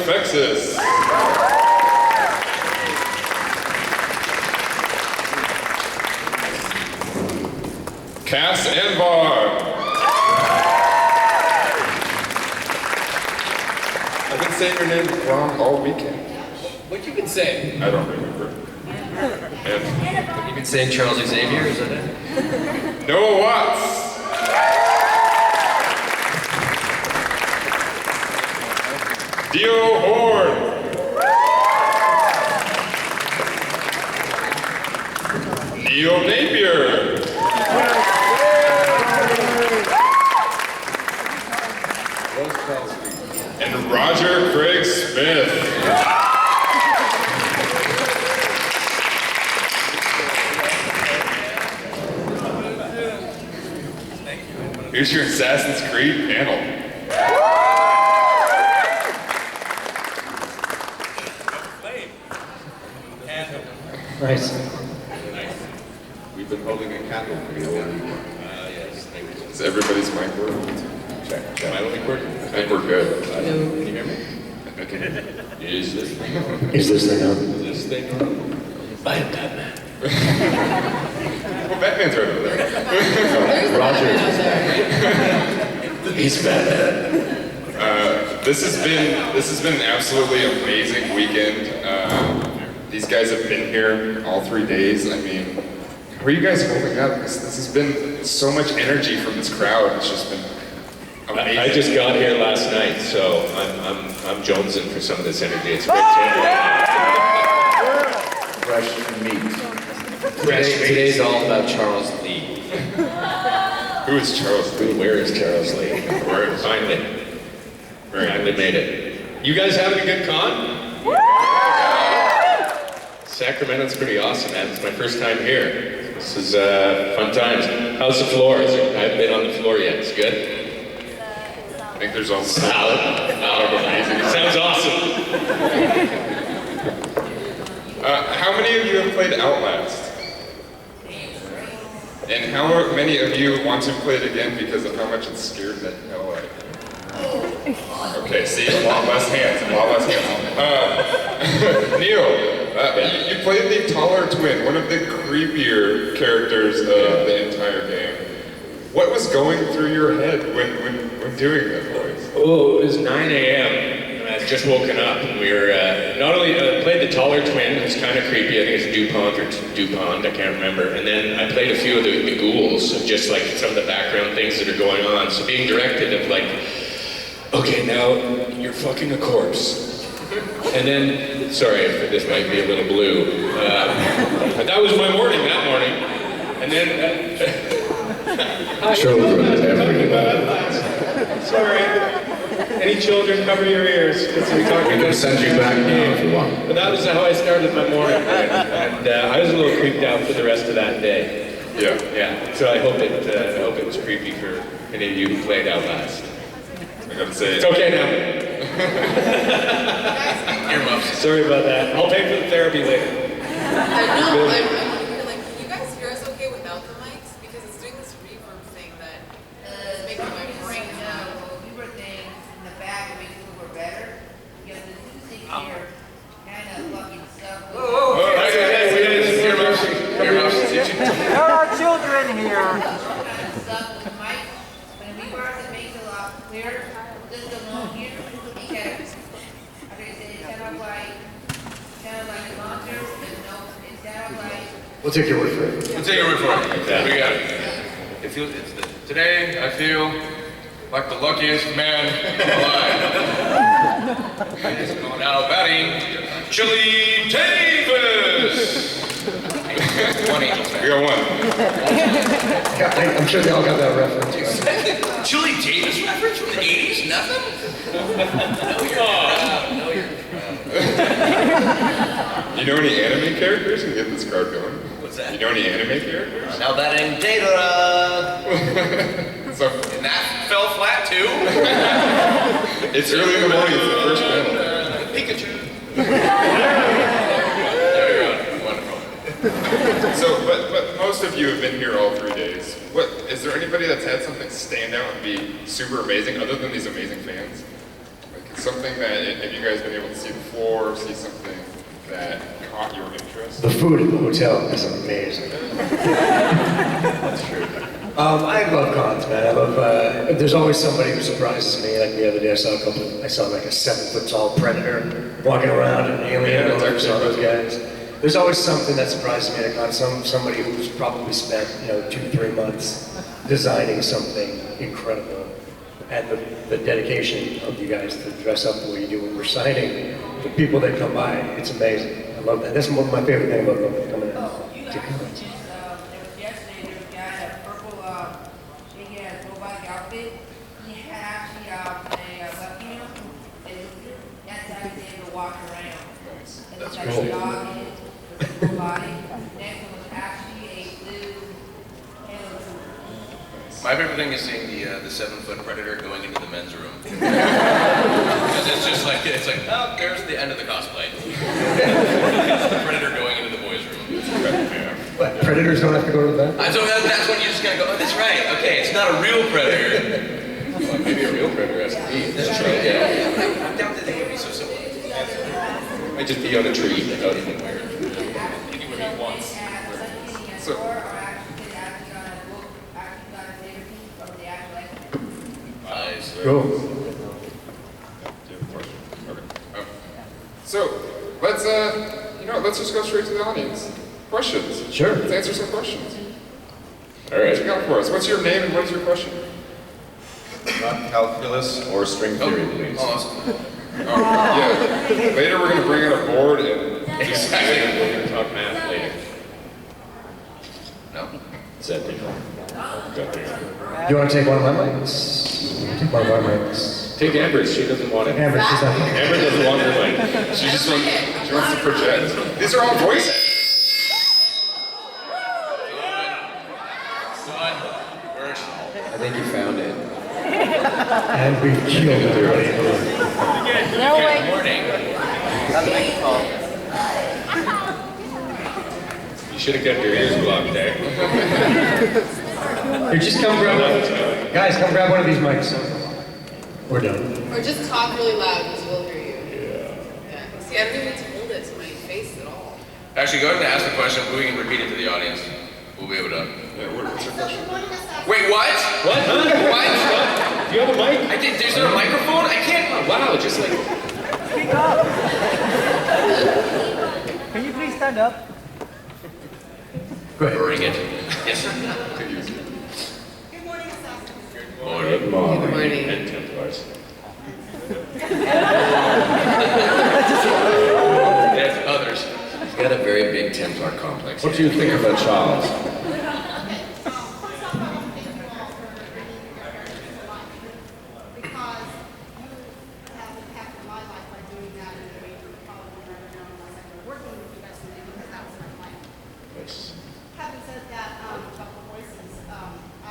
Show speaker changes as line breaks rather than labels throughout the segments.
Fexus. Cass Anvar. I've been saying your name wrong all weekend.
What you been saying?
I don't remember. And
You been saying Charles Xavier, is that it?
Noah Watts. Dio Horn. Neil Napier. And Roger Craig Smith. Here's your Assassin's Creed panel.
Nice.
We've been holding a candle for you.
Yes, thank you.
Is everybody's mic working?
Check.
Am I only working?
I think we're good.
Can you hear me?
Okay.
Is this thing on?
Is this thing on?
Is this thing on? I am Batman.
Well, Batman's right over there.
Roger is back.
He's Batman.
This has been an absolutely amazing weekend. These guys have been here all 3 days. I mean, how are you guys holding up? This has been so much energy from this crowd. It's just been amazing.
I just got here last night, so I'm jonesing for some of this energy. It's great to
Fresh meat.
Today's all about Charles Lee.
Who is Charles Lee?
Where is Charles Lee?
Where is
Finally made it. You guys having a good con? Sacramento's pretty awesome, man. It's my first time here. This is fun times. How's the floor? I haven't been on the floor yet. It's good?
I think there's also
Solid.
amazing.
Sounds awesome.
How many of you have played Outlast? And how many of you want to play it again because of how much it scared the hell out of you? Okay, see, a lot less hands. Neil, you played the taller twin, one of the creepier characters of the entire game. What was going through your head when doing that voice?
Oh, it was 9 a.m. and I had just woken up, and we were not only played the taller twin, who's kind of creepy. I think it's Dupont, I can't remember. And then I played a few of the ghouls, of just like some of the background things that are going on. So being directed of like, okay, now you're fucking a corpse. And then, sorry if this might be a little blue, but that was my morning that morning. And then,
Children everywhere.
sorry, any children, cover your ears.
We can send you back now if you want.
But that was how I started my morning, and I was a little creeped out for the rest of that day.
Yeah.
So I hope it was creepy for any of you who played Outlast.
I gotta say,
It's okay now.
Earmuffs.
Sorry about that. I'll pay for the therapy later.
I know, like, you guys hear us okay without the mics? Because it's doing this reverb thing that is making my brain
No, we were saying in the back to make sure we're better. Because the music here kind of fucking stuff.
There are children here.
Stuff with the mic. When we were to make it a lot clearer, just along here, because it sounded like monsters, but no, it sounded like.
We'll take your word for it.
We'll take your word for it.
Yeah.
We got it. Today, I feel like the luckiest man alive. He's going out batting Chili Davis. 20.
we got one.
I'm sure they all got that reference.
Chili Davis reference from the 80s? Nothing? No, you're
You know any anime characters? You can get this crowd going.
What's that?
You know any anime characters?
Now batting Data.
So,
And that fell flat too.
it's early in the morning, it's the first panel.
Pikachu. There you go. Wonderful.
So, but most of you have been here all 3 days. What, is there anybody that's had something stand out and be super amazing other than these amazing fans? Like, something that, have you guys been able to see the floor, see something that caught your interest?
The food at the hotel is amazing.
That's true.
I love cons, man. I love, there's always somebody who surprises me. Like the other day I saw like a 7-foot tall predator walking around in an alien.
Yeah,
I saw those guys. There's always something that surprises me at a con. Somebody who's probably spent, 2-3 months designing something incredible. And the dedication of you guys to dress up the way you do when we're signing, the people that come by, it's amazing. I love that. That's one of my favorite things about coming in.
Oh, you guys mentioned, there was yesterday, there was a guy had a purple, he had a robotic outfit. He had actually, a weapon, and that's how he was able to walk around. And it's like a dog in it, with a full body. Next one was actually a blue halo.
My favorite thing is seeing the 7-foot predator going into the men's room. Because it's just like, oh, there's the end of the cosplay. It's the predator going into the boys' room.
But predators don't have to go to that?
So that's when you just kind of go, oh, that's right, okay, it's not a real predator.
Well, maybe a real predator has to be.
That's right, yeah. I'm down to think it would be so simple.
Might just be on a tree without anything weird.
So,
Nice.
Go.
so let's just go straight to the audience. Questions?
Sure.
Let's answer some questions.
All
What you
right.
got for us? What's your name and what is your question?
Not calculus or string theory, please.
Oh, awesome.
Oh, yeah. Later we're going to bring in a board and
Exactly. We're going to talk math later.
No?
Is that the got there?
Do you want to take one of my mics? Take one of our mics.
Take Amber's. She doesn't want it.
Amber, she's not here.
Amber doesn't want her mic.
she wants to project. These are all voices.
Done. First.
I think you found it.
And we killed everybody.
Good morning.
You should have kept your ears blocked there.
Here, just come grab one. Guys, come grab one of these mics. We're done.
Or just talk really loud because we'll hear you. Yeah. See, I don't even need to hold it to my face at all.
Actually, go ahead and ask the question, but we can repeat it to the audience. We'll be able to.
Yeah, what's your question?
Wait, what?
What? Huh?
What?
Do you have a mic?
I did. There's no microphone? I can't.
Wow, just like.
Speak up. Can you please stand up?
Go ahead.
Bring it. Yes, sir.
Good morning.
Good morning.
And Templars.
There's others.
He's got a very big Templar complex. What do you think about Charles?
Having said that, a couple of voices, I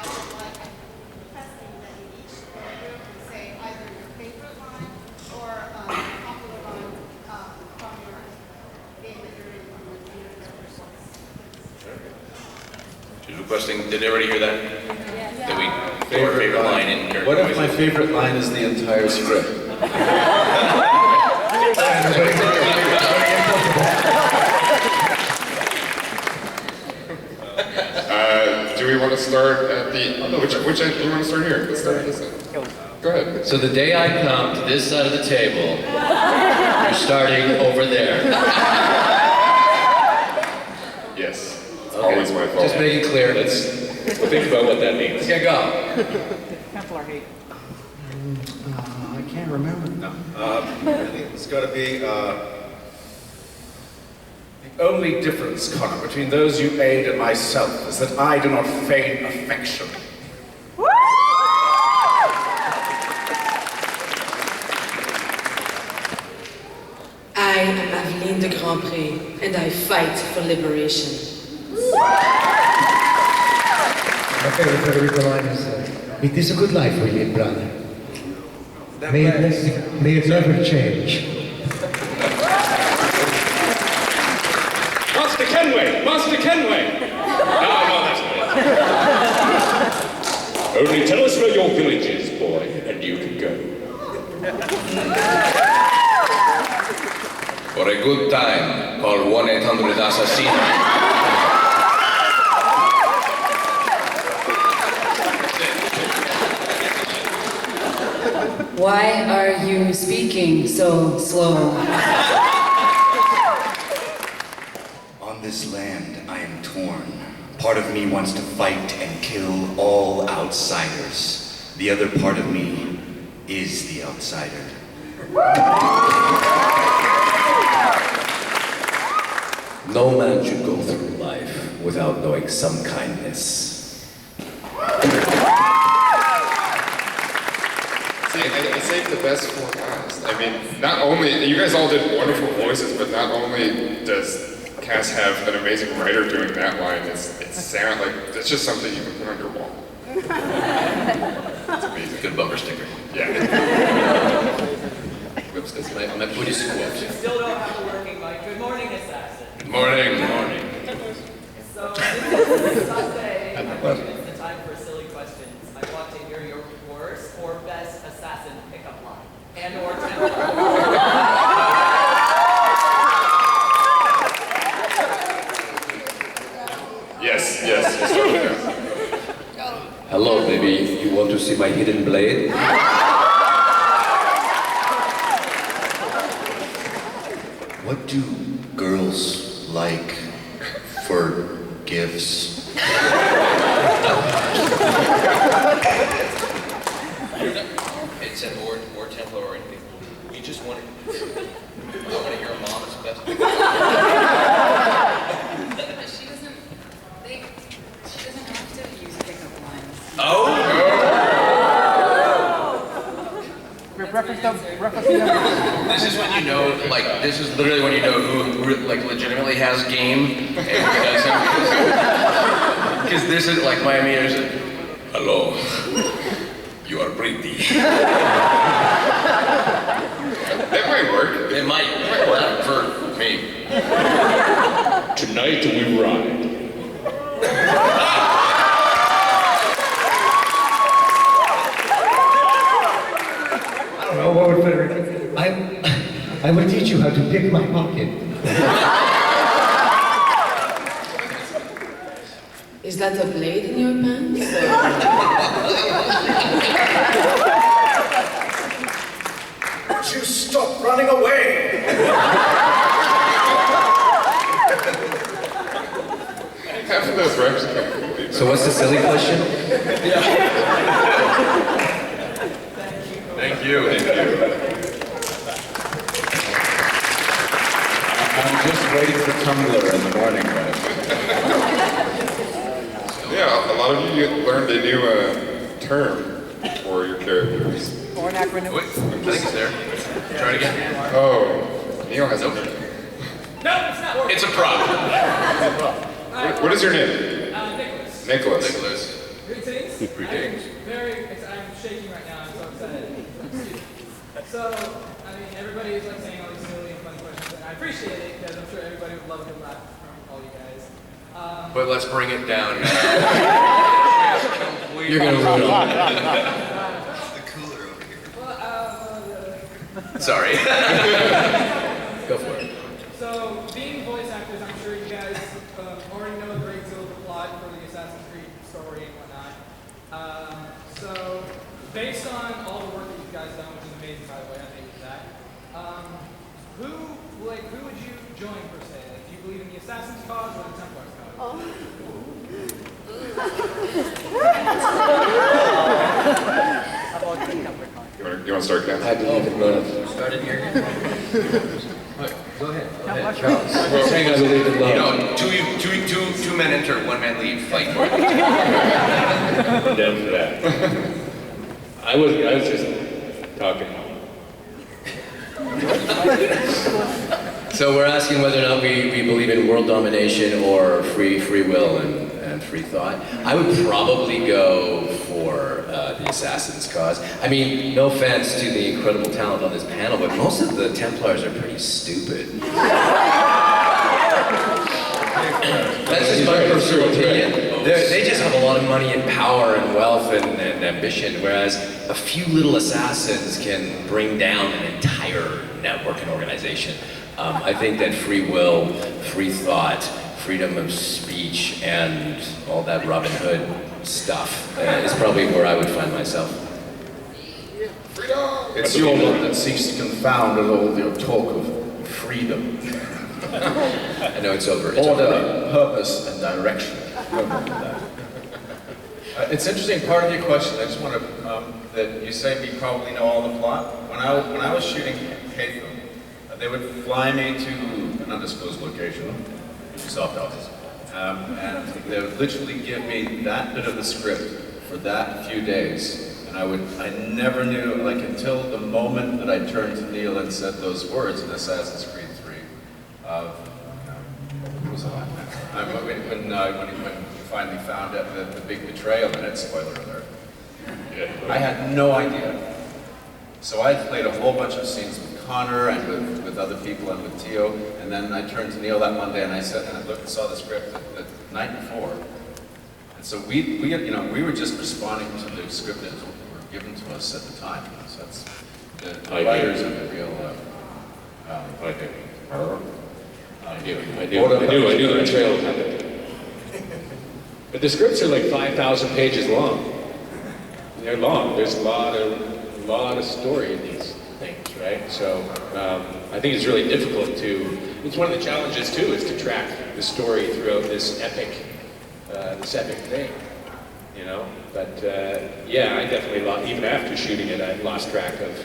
would like requesting that you each group and say either your favorite line or a popular line from your game that you're in from your
She's requesting, did they already hear that? That we do our favorite line in character
What if my
voices?
favorite line is the entire script?
Do we want to start at the which end do you want to start here? Let's start at this end. Go ahead.
So the day I come to this side of the table, you're starting over there.
Yes. It's always my fault.
Just make it clear.
We'll think about what that means.
Okay, go.
Templar hate.
I can't remember. No. I think it's got to be the only difference, Connor, between those you aid and myself is that I do not feign affection.
I am Aveline de Grandpré, and I fight for liberation.
My favorite Puerto Rico line is, it is a good life we live, brother. May it never change.
Master Kenway! Master Kenway! No, that's not it. Only tell us where your village is, boy, and you can go.
For a good time, call 1-800-ASSASSINO.
Why are you speaking so slow?
On this land, I am torn. Part of me wants to fight and kill all outsiders. The other part of me is the outsider.
No man should go through life without knowing some kindness.
I saved the best for last. I mean, not only, you guys all did wonderful voices, but not only does Cass have an amazing writer doing that line, it's sound like, it's just something you can put on your wall. It's amazing.
Good bumper sticker.
Yeah.
That's my Buddhist quote.
We still don't have a working mic. Good morning, Assassin.
Good morning. Good morning.
So, this is Sunday. It's the time for silly questions. I want to hear your worst or best assassin pickup line. And or Templar.
Yes, yes. Let's start with that.
Hello, baby. You want to see my hidden blade?
What do girls like for gifts?
It said or Templar or anything. We just want to. I want to hear a mom's best.
She doesn't have to use pickup lines.
Oh! This is when you know, like, this is literally when you know who like, legitimately has game and who doesn't. Because this is, like, my meter is, hello, you are pretty.
That might work.
It might work for me.
Tonight we ride.
Oh, what would Federico? I would teach you how to pick my pocket.
Is that a blade in your pants?
Would you stop running away?
Half of those reps.
So what's the silly question?
Thank you.
I'm just waiting for Tumblr in the morning, right?
Yeah, a lot of you learned a new term for your characters.
Or an acronym.
Wait, I think it's there. Try it again.
Oh, Neil has a name.
No, it's not working.
It's a prop.
What is your name?
Nicholas.
Nicholas.
Greetings.
Greetings.
I'm shaking right now. I'm so excited. So, I mean, everybody is like saying all these silly and fun questions, and I appreciate it because I'm sure everybody would love a good laugh from all you guys.
But let's bring it down now.
You're gonna ruin it.
The cooler over here.
Sorry.
Go for it.
So, being voice actors, I'm sure you guys already know a great deal of the plot for the Assassin's Creed story and whatnot. So, based on all the work that you guys done, which is amazing, by the way, I think that. Who would you join per se? Like, do you believe in the Assassin's cause or the Templars cause?
You want to start, Cass?
I believe in love.
Started here.
Go ahead. Charles. Saying I believe in
You
love.
know, two men enter, one man leave, fight for it.
I'm down for that. I was just talking.
So we're asking whether or not we believe in world domination or free will and free thought. I would probably go for the Assassin's cause. I mean, no offense to the incredible talent on this panel, but most of the Templars are pretty stupid. That's just my personal opinion. They just have a lot of money and power and wealth and ambition, whereas a few little assassins can bring down an entire network and organization. I think that free will, free thought, freedom of speech, and all that Robin Hood stuff is probably where I would find myself.
It's your one that seeks to confound all your talk of freedom.
I know it's over.
Order, purpose, and direction.
It's interesting, part of your question, I just want to, that you say we probably know all the plot. When I was shooting Hatham, they would fly me to an undisclosed location, Ubisoft office, and they would literally give me that bit of the script for that few days. And I never knew, like until the moment that I turned to Neil and said those words in Assassin's Creed 3, what was that? When he finally found out the big betrayal in it, spoiler alert, I had no idea. So I played a whole bunch of scenes with Connor and with other people and with Tio, and then I turned to Neil that Monday and I said, and I looked and saw the script the night before. And so we were just responding to the script that were given to us at the time. So that's the writers and the real.
I knew the betrayal happened. But the scripts are like 5,000 pages long. They're long. There's a lot of story in these things, right? So I think it's really difficult it's one of the challenges too, is to track the story throughout this epic thing, you know? But yeah, I definitely even after shooting it, I lost track of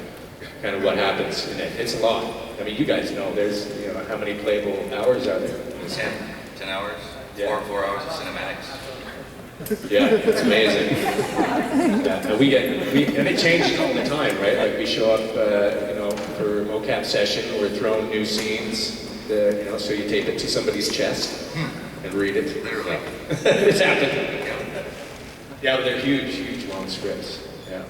kind of what happens in it. It's a lot. I mean, you guys know, there's, how many playable hours are there?
10 hours,
Yeah.
4 hours of cinematics.
Yeah, it's amazing. Yeah, and and it changes all the time, right? Like we show up, for a mocap session, we're throwing new scenes, so you tape it to somebody's chest and read it.
Literally.
It's happened. Yeah, but they're huge, long scripts. Yeah.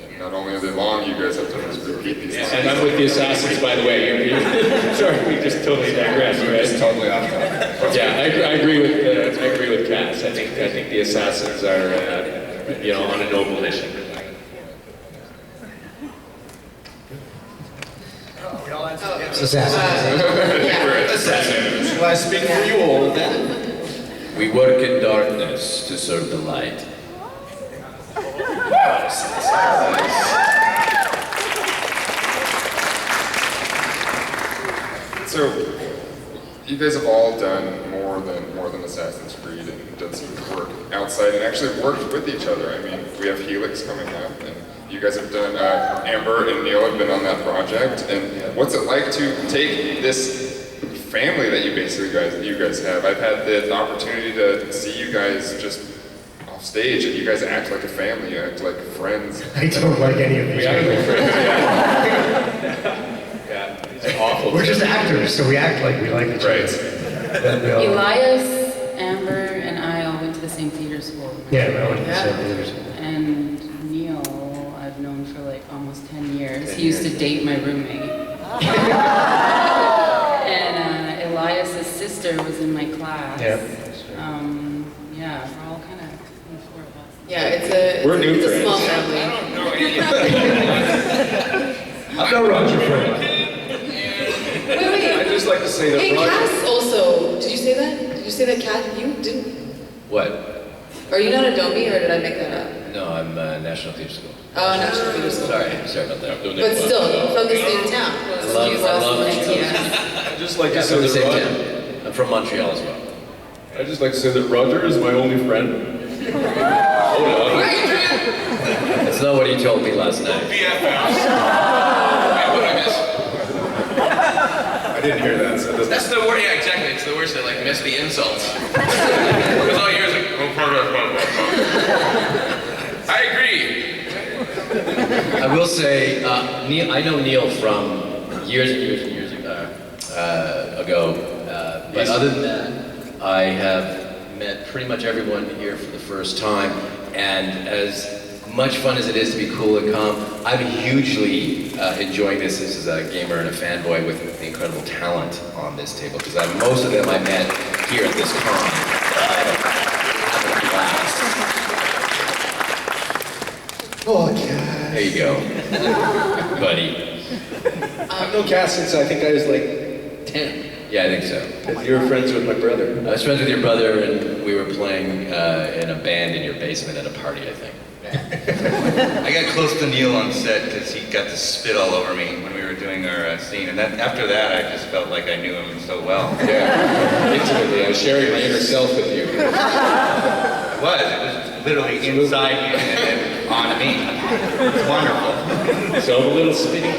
And not only are they long, you guys have to repeat these.
Yeah, and I'm with the Assassins, by the way. Sorry, we just totally digressed, right?
Just totally off topic.
Yeah, I agree with Cass. I think the Assassins are, on a noble mission.
Assassins.
Shall I speak for you all then?
We work in darkness to serve the light.
So, you guys have all done more than Assassin's Creed and done some work outside and actually worked with each other. I mean, we have Helix coming up, and you guys have done. Amber and Neil have been on that project. And what's it like to take this family that you guys have? I've had the opportunity to see you guys just off stage, and you guys act like a family. You act like friends.
I don't like any of these.
We act like friends. Yeah, it's awful.
We're just actors, so we act like we like each other.
Elias, Amber, and I all went to the same theater school.
Yeah, we all went to the same theater school.
And Neil, I've known for like almost 10 years. He used to date my roommate. And Elias's sister was in my class.
Yeah.
Yeah, we're all kind of four of us. Yeah,
We're new
it's a
friends.
small family.
I don't know any of them.
I've known Roger for
Wait.
I'd just like to say that
Hey,
Roger...
Cass also. Did you say that? Did you say that, Cass? You didn't?
What?
Are you not a Domi, or did I make that up?
No, I'm National Theater School.
Oh, National Theater School.
Sorry about that.
But still, from the same town.
I love
it.
I'd just like to say
from the
that
same
Roger...
town. I'm from Montreal as well.
I'd just like to say that Roger is my only friend.
That's not what he told me last night.
BFFs. Wait, what did I miss?
I didn't hear that, so that's...
That's the word, yeah, exactly. It's the worst that like miss the insults. Because all you hear is like, I agree.
I will say, Neil, I know Neil from years ago, but other than that, I have met pretty much everyone here for the first time, and as much fun as it is to be cool and calm, I'm hugely enjoying this. This is a gamer and a fanboy with incredible talent on this table, because most of them I met here at this con. There you go, buddy.
I've known Cass since I think I was like 10.
Yeah, I think so.
You were friends with my brother.
I was friends with your brother, and we were playing in a band in your basement at a party, I think.
I got close to Neil on set because he got to spit all over me when we were doing our scene, and after that I just felt like I knew him so well.
Yeah, intimately. I was sharing my inner self with you.
It was literally inside you and then on me. It's wonderful.
So I'm a little spitty.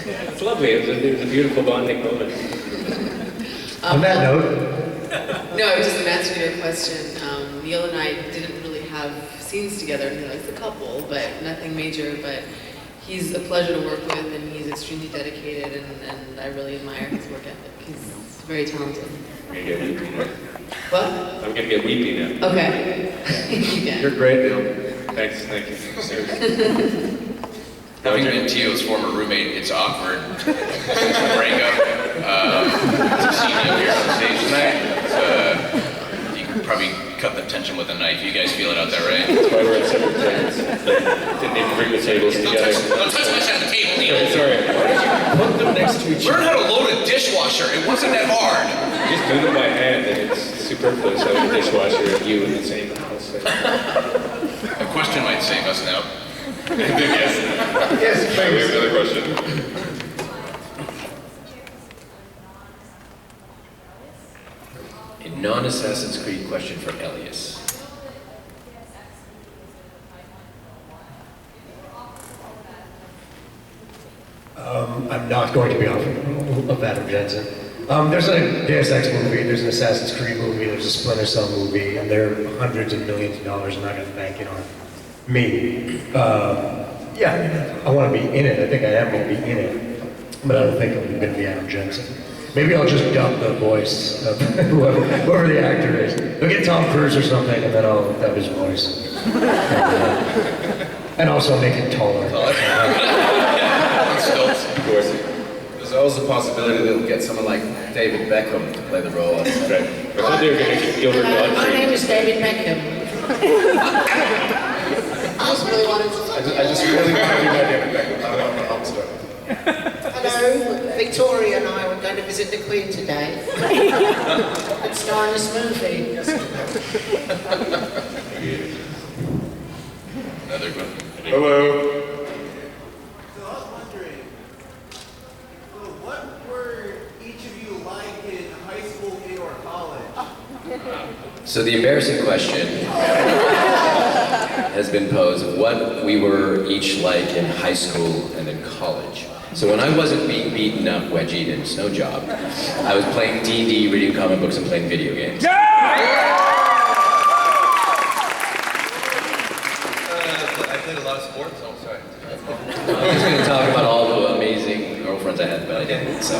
Yeah, it's lovely. It was a beautiful bonding moment.
On that note,
No, just in answer to your question, Neil and I didn't really have scenes together. You know, it's a couple, but nothing major. But he's a pleasure to work with, and he's extremely dedicated, and I really admire his work ethic. He's very talented.
I'm gonna get weepy now.
What?
I'm gonna get weepy now.
Okay. You can.
You're great, Neil. Thanks, thank you. Seriously.
Having been Tio's former roommate, it's awkward since the breakup to see Neil here on stage tonight. You could probably cut the tension with a knife. You guys feel it out there, right?
That's why we're at separate tables. Didn't even bring the tables together.
Don't touch my side of the table, Neil.
Sorry.
Put them next to each
Learn
other.
how to load a dishwasher. It wasn't that hard.
Just do them by hand, and it's superfluous having a dishwasher and you in the same house.
A question might save us now.
Yes.
Yes,
We have
please.
another question.
A non-Assassin's Creed question for Elias.
I'm not going to be offering the role of Adam Jensen. There's a Deus Ex movie, there's an Assassin's Creed movie, there's a Splinter Cell movie, and they're hundreds of millions of dollars. I'm not going to bank it on me. Yeah, I mean, I want to be in it. I think I am going to be in it, but I don't think I'm going to be Adam Jensen. Maybe I'll just dub the voice of whoever the actor is. I'll get Tom Cruise or something, and then I'll dub his voice. And also make it taller.
Of course.
There's always a possibility that we'll get someone like David Beckham to play the role.
Right. I thought they were going to get Gilbert
My
Gottfried.
name is David Beckham.
I just really wanted to.
I just really want to be my David Beckham. I want to Oxford.
Hello, Victoria and I were going to visit the Queen today and star in this movie.
Another one.
Hello.
So I was wondering, so what were each of you like in high school and or college?
So the embarrassing question has been posed of what we were each like in high school and in college. So when I wasn't being beaten up, wedgied, and snow job, I was playing D&D, reading comic books, and playing video games.
I played a lot of sports. Oh, sorry.
I was just going to talk about all the amazing girlfriends I had, but I didn't, so.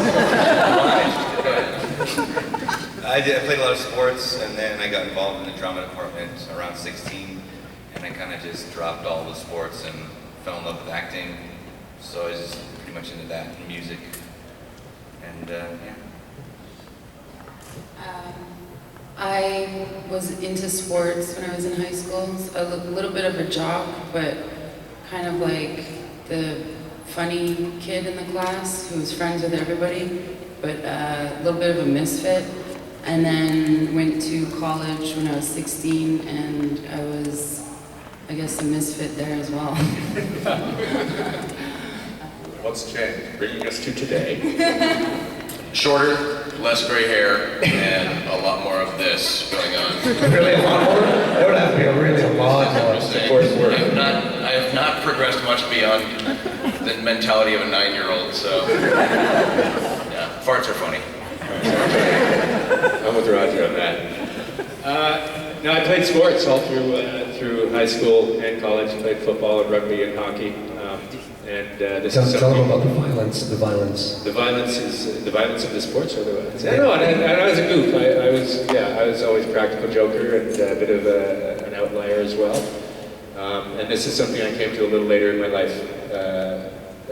I played a lot of sports, and then I got involved in the drama department around 16, and I kind of just dropped all the sports and fell in love with acting. So I was just pretty much into that and music, and yeah.
I was into sports when I was in high school. A little bit of a jock, but kind of like the funny kid in the class who was friends with everybody, but a little bit of a misfit. And then went to college when I was 16, and I was, I guess, a misfit there as well.
What's changed? Bringing us to today.
Shorter, less gray hair, and a lot more of this going on.
Really a lot more? That would have to be a really a lot more.
I have not progressed much beyond the mentality of a 9-year-old, so yeah, farts are funny.
I'm with Roger on that. No, I played sports all through high school and college. I played football and rugby and hockey. This is
Tell them about the violence.
The violence is the violence of the sports, or the violence. No, and I was a goof. I was always a practical joker and a bit of an outlier as well. And this is something I came to a little later in my life,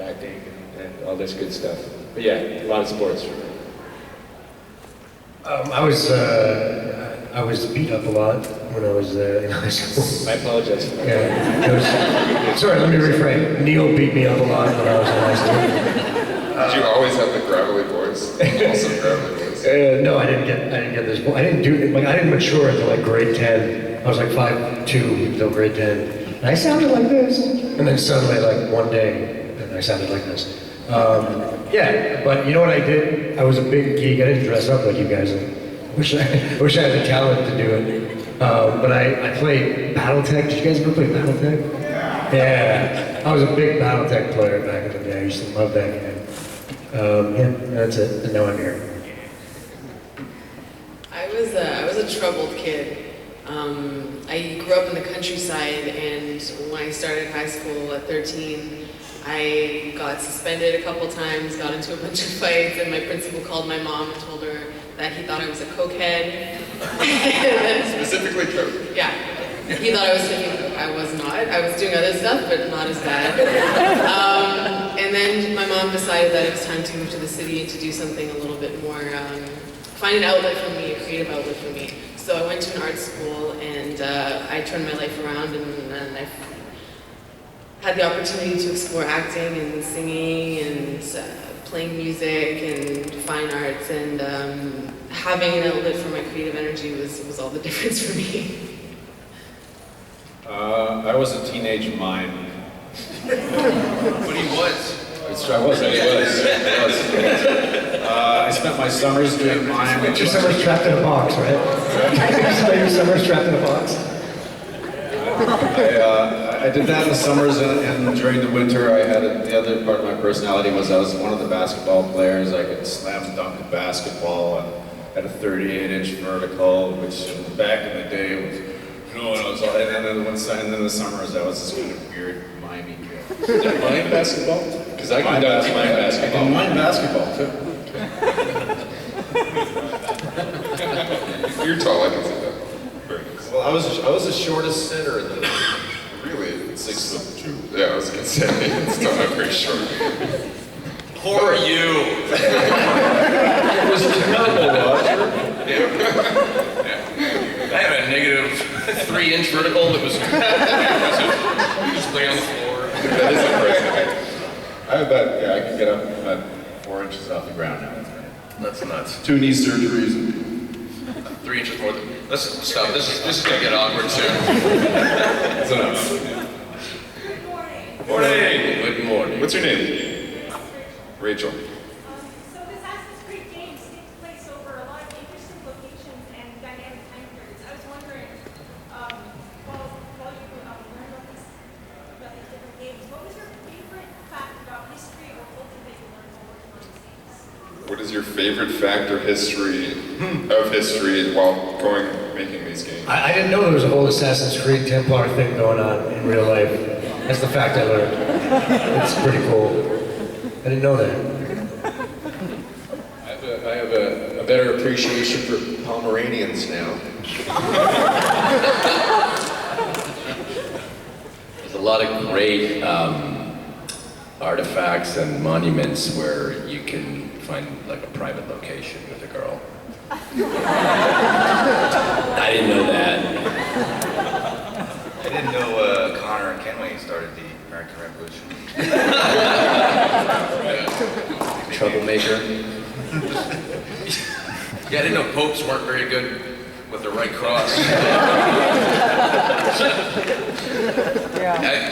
acting and all this good stuff. But yeah, a lot of sports for me.
I was I was beat up a lot when I was in high school.
I apologize.
Yeah, sorry, let me reframe. Neil beat me up a lot when I was in high school.
Did you always have the gravelly voice? Also gravelly voice.
No, I didn't get this. I didn't do like I didn't mature until like grade 10. I was like 5'2" until grade 10. And I sounded like this, and then suddenly, like one day, and I sounded like this. Yeah, but you know what I did? I was a big geek. I didn't dress up like you guys. Wish I had the talent to do it. But I played BattleTech. Did you guys ever play BattleTech? Yeah. I was a big BattleTech player back in the day. I used to love that game. Yeah, that's it. And now I'm here.
I was a troubled kid. I grew up in the countryside, and when I started high school at 13, I got suspended a couple times, got into a bunch of fights, and my principal called my mom and told her that he thought I was a cokehead.
Specifically coke?
Yeah. He thought I was taking coke. I was not. I was doing other stuff, but not as bad. And then my mom decided that it was time to move to the city and to do something a little bit more, find an outlet for me, a creative outlet for me. So I went to an art school, and I turned my life around, and I had the opportunity to explore acting and singing and playing music and fine arts, and having an outlet for my creative energy was all the difference for me.
I was a teenage mime.
But he was.
I was. I spent my summers doing mime.
Your summer's trapped in a box, right? Your summer's trapped in a box.
I did that in the summers, and during the winter, I had the other part of my personality was I was one of the basketball players. I could slam dunk a basketball and had a 38-inch vertical, which back in the day was, and then in the summers I was this kind of weird mimey kid.
Mime basketball? Because I can dunk mime basketball.
I can mime basketball too.
You're tall, I can see that. Very nice.
Well, I was the shortest center in the league.
Really? 6'2". Yeah, I was gonna say, it's still not very short.
Poor you.
It was terrible, Roger.
I had a negative 3-inch vertical that was just lay on the floor.
That is impressive.
I can get up about 4 inches off the ground now.
That's nuts.
2 knee surgeries.
3 inches more than. Let's stop. This is gonna get awkward soon.
That's enough.
Morning. Good morning.
What's your name? Rachel.
So the Assassin's Creed games take place over a lot of interesting locations and dynamic time periods. I was wondering, while you learned about these different games, what was your favorite fact about history or culture that you learned while working on these games?
What is your favorite fact or history while making these games?
I didn't know there was a whole Assassin's Creed Templar thing going on in real life. That's the fact I learned. It's pretty cool. I didn't know that.
I have a better appreciation for Pomeranians now.
There's a lot of great artifacts and monuments where you can find like a private location with a girl. I didn't know that.
I didn't know Connor and Kenway started the American Revolution.
Troublemaker.
Yeah, I didn't know popes weren't very good with the right cross.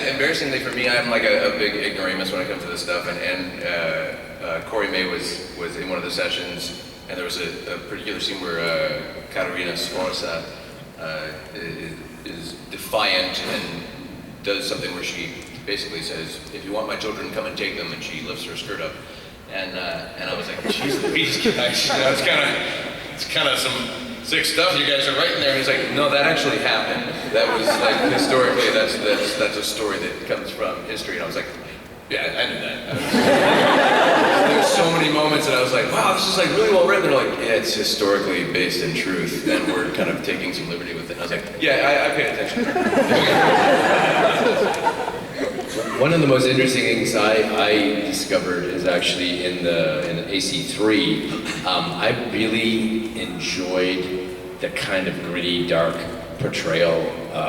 Embarrassingly for me, I'm like a big ignoramus when it comes to this stuff, and Corey May was in one of the sessions, and there was a particular scene where Katerina Sforza is defiant and does something where she basically says, "If you want my children, come and take them," and she lifts her skirt up. And I was like, "Jeez Louise, guys, you know, it's kind of some sick stuff you guys are writing there." And he's like, "No, that actually happened. That was like historically, that's a story that comes from history." And I was like, "Yeah, I knew that." There's so many moments that I was like, "Wow, this is like really well written." They're like, "Yeah, it's historically based in truth, and we're kind of taking some liberty with it." And I was like, "Yeah, I paid attention."
One of the most interesting things I discovered is actually in AC3. I really enjoyed the kind of gritty, dark portrayal,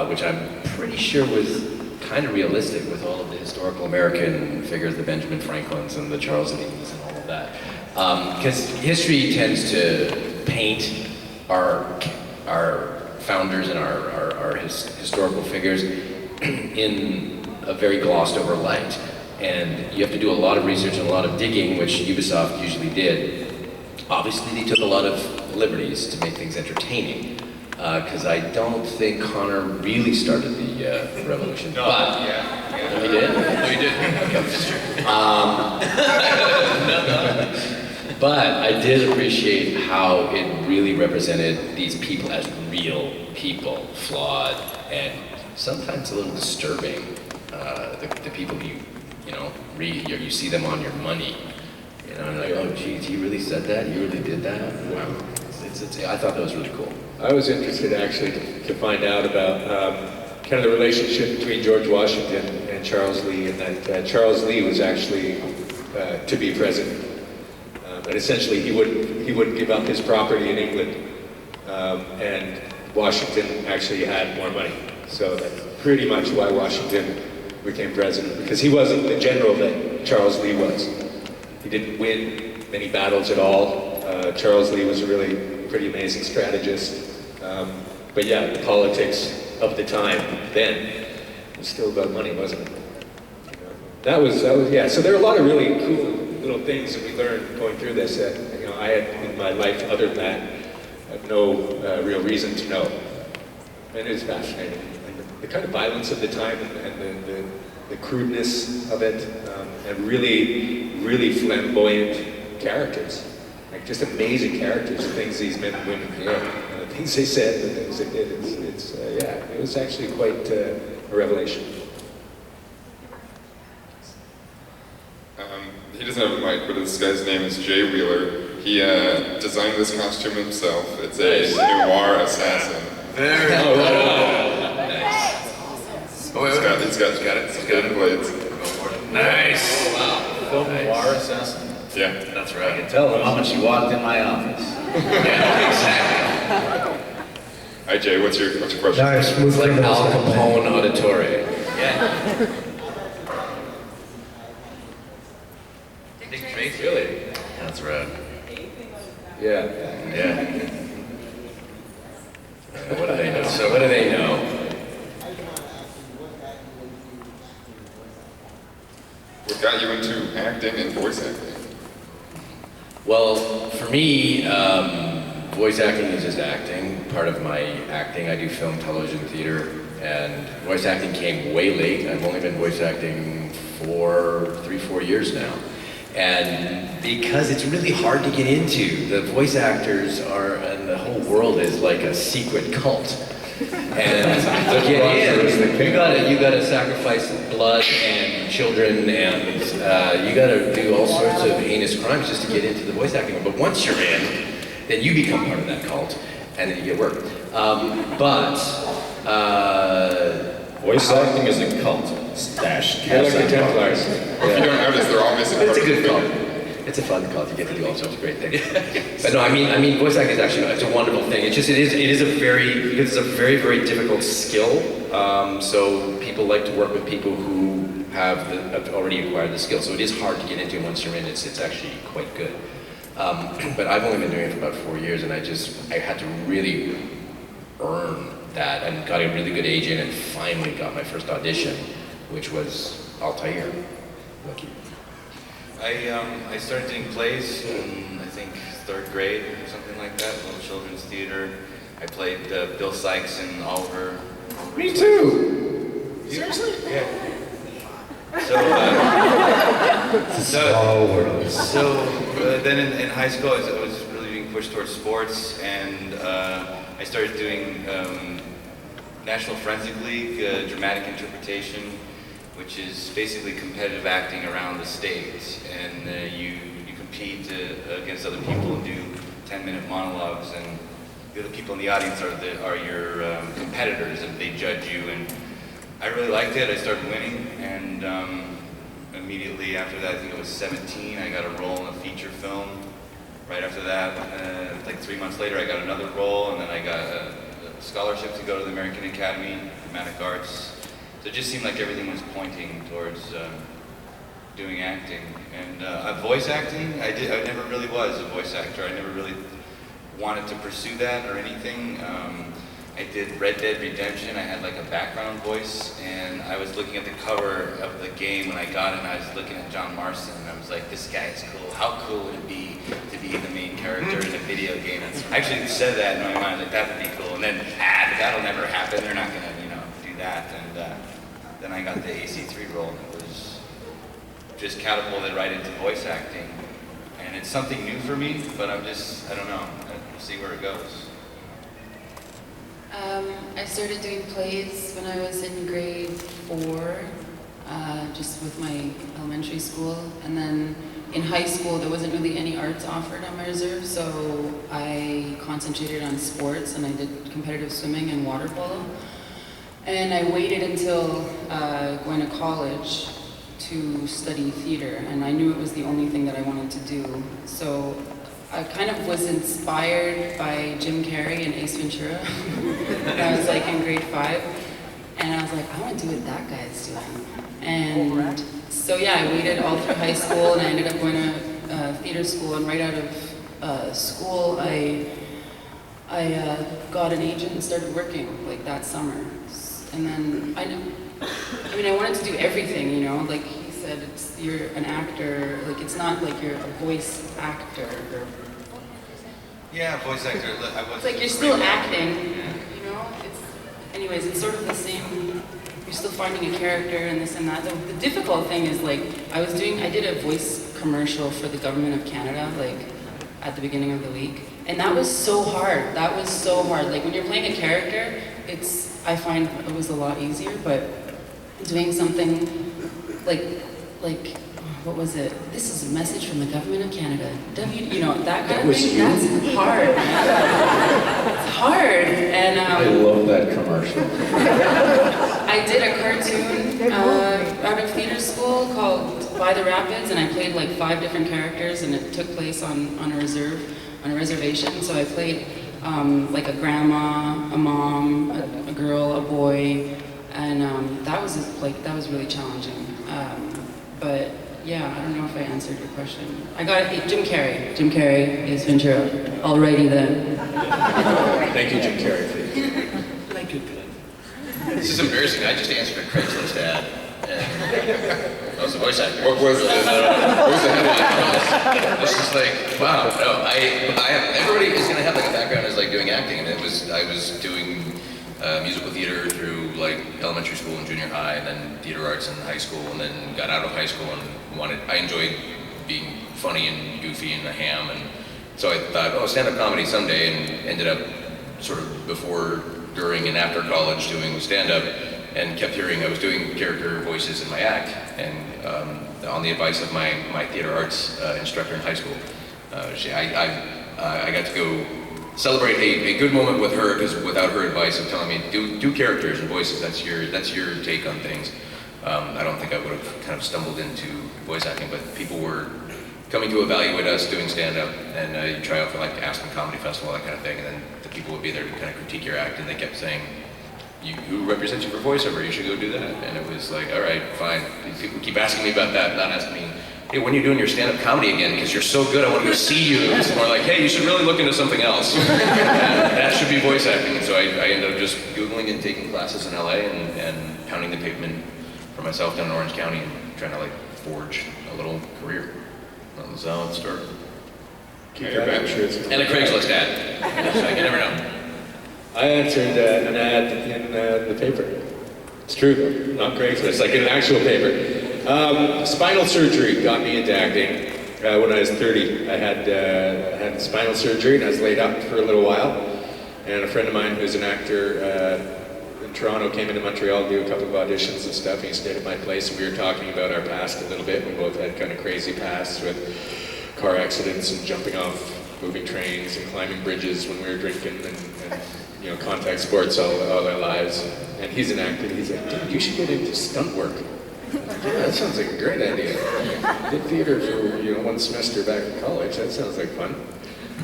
which I'm pretty sure was kind of realistic with all of the historical American figures, the Benjamin Franklins and the Charles Lees and all of that. Because history tends to paint our founders and our historical figures in a very glossed over light. And you have to do a lot of research and a lot of digging, which Ubisoft usually did. Obviously, they took a lot of liberties to make things entertaining, because I don't think Connor really started the revolution.
No,
but
yeah.
he did?
No, he didn't.
But I did appreciate how it really represented these people as real people, flawed, and sometimes a little disturbing. The people you see them on your money, and like, oh geez, he really said that? You really did that? Wow. I thought that was really cool.
I was interested actually to find out about kind of the relationship between George Washington and Charles Lee, and that Charles Lee was actually to be president. But essentially he wouldn't give up his property in England, and Washington actually had more money. So that's pretty much why Washington became president, because he wasn't the general that Charles Lee was. He didn't win many battles at all. Charles Lee was a really pretty amazing strategist. But yeah, the politics of the time then was still about money, wasn't it? That was yeah. So there are a lot of really cool little things that we learned going through this that I had in my life. Other than that, I have no real reason to know. And it was fascinating. And the kind of violence of the time and the crudeness of it, and really flamboyant characters. Like just amazing characters, the things these men and women did, and the things they said, the things they did. It was actually quite a revelation.
He doesn't have a mic, but this guy's name is Jay Wheeler. He designed this costume himself. It's a noir assassin.
Very cool.
Oh, wait. He's got it. Blades.
Nice.
Wow.
Film noir assassin.
Yeah,
that's right.
I can tell the moment you walked in my office.
Yeah, exactly.
Hi Jay, what's your question?
It's like Al Capone Auditory.
Yeah. Dick Tracy.
Really?
That's right.
Yeah.
What do they know? So what do they know?
What got you into acting and voice acting?
Well, for me, voice acting is just acting, part of my acting. I do film, television, theater, and voice acting came way late. I've only been voice acting for 3-4 years now. And because it's really hard to get into, the voice actors and the whole world is like a secret cult. And to get in, you gotta sacrifice blood and children, and you gotta do all sorts of heinous crimes just to get into the voice acting. But once you're in, then you become part of that cult, and then you get work.
Voice acting is a cult. Stash.
They're like the Templars.
If you don't notice, they're all missing.
It's a good cult. It's a fun cult. You get to do all sorts of great things. But no, I mean, voice acting is actually it's a wonderful thing. It is a very difficult skill. So people like to work with people who have already acquired the skill. So it is hard to get into once you're in. It's actually quite good. But I've only been doing it for about 4 years, and I had to really earn that, and got a really good agent, and finally got my first audition, which was Altair. Lucky.
I started doing plays in, I think, 3rd grade or something like that, little children's theater. I played Bill Sykes and Oliver.
Me too!
Seriously? Yeah. So then in high school, I was really being pushed towards sports, and I started doing National Forensic League, dramatic interpretation, which is basically competitive acting around the stage, and you compete against other people and do 10-minute monologues, and the other people in the audience are your competitors, and they judge you. And I really liked it. I started winning, and immediately after that, I think I was 17, I got a role in a feature film, right after that, like 3 months later, I got another role, and then I got a scholarship to go to the American Academy of Dramatic Arts. So it just seemed like everything was pointing towards doing acting. And voice acting, I never really was a voice actor. I never really wanted to pursue that or anything. I did Red Dead Redemption. I had like a background voice, and I was looking at the cover of the game when I got it, and I was looking at John Marston, and I was like, this guy is cool. How cool would it be to be the main character in a video game? I actually said that in my mind, like that would be cool. And then, that'll never happen. They're not gonna, do that. And then I got the AC3 role, and it was just catapulted right into voice acting. And it's something new for me, but I don't know. We'll see where it goes.
I started doing plays when I was in grade 4, just with my elementary school. And then in high school, there wasn't really any arts offered on my reserve, so I concentrated on sports, and I did competitive swimming and water polo. And I waited until going to college to study theater, and I knew it was the only thing that I wanted to do. So I kind of was inspired by Jim Carrey and Ace Ventura when I was like in grade 5. And I was like, I want to do what that guy's doing. And so yeah, I waited all through high school, and I ended up going to theater school. And right out of school, I got an agent and started working like that summer. And then I wanted to do everything, like he said, you're an actor, like it's not like you're a voice actor.
Yeah, voice actor.
It's like you're still acting, Anyways, it's sort of the same. You're still finding a character and this and that. The difficult thing is like I did a voice commercial for the government of Canada, like at the beginning of the week, and that was so hard. Like when you're playing a character, I find it was a lot easier, but doing something like what was it? This is a message from the government of Canada. That kind of thing. That's hard, man. It's hard, and
I love that commercial.
I did a cartoon out of theater school called By the Rapids, and I played like 5 different characters, and it took place on a reservation. So I played like a grandma, a mom, a girl, a boy, and that was really challenging. But yeah, I don't know if I answered your question. I got it. Jim Carrey. Jim Carrey is Ventura. Alrighty then.
Thank you, Jim Carrey.
Thank you.
This is embarrassing. I just answered a Craigslist ad. And I was a voice actor.
What was the
headline? It's just like, wow. No, everybody is going to have like a background as like doing acting, and I was doing musical theater through like elementary school and junior high, and then theater arts in high school, and then got out of high school and I enjoyed being funny and goofy and a ham, and so I thought, stand-up comedy someday, and ended up sort of before, during, and after college doing stand-up, and kept hearing I was doing character voices in my act, and on the advice of my theater arts instructor in high school, I got to go celebrate a good moment with her, because without her advice of telling me do characters and voices, that's your take on things. I don't think I would have kind of stumbled into voice acting, but people were coming to evaluate us doing stand-up, and you try out for like Aspen Comedy Festival, that kind of thing, and then the people would be there to kind of critique your act, and they kept saying, who represents you for voiceover? You should go do that. And it was like, all right, fine. People keep asking me about that, not asking me, hey, when are you doing your stand-up comedy again? Because you're so good, I want to go see you. It's more like, hey, you should really look into something else. That should be voice acting. And so I ended up just Googling and taking classes in LA and pounding the pavement for myself down in Orange County and trying to like forge a little career. That was how it started.
Keep your back shirts.
And a Craigslist ad. So you never know.
I answered an ad in the paper. It's true though, not Craigslist, like in an actual paper. Spinal surgery got me into acting. When I was 30, I had spinal surgery and I was laid up for a little while. And a friend of mine who's an actor in Toronto came into Montreal to do a couple of auditions and stuff. He stayed at my place and we were talking about our past a little bit. We both had kind of crazy pasts with car accidents and jumping off moving trains and climbing bridges when we were drinking and contact sports all our lives. And he's an actor. He's like, dude, you should get into stunt work. Yeah, that sounds like a great idea. Did theater for 1 semester back in college. That sounds like fun.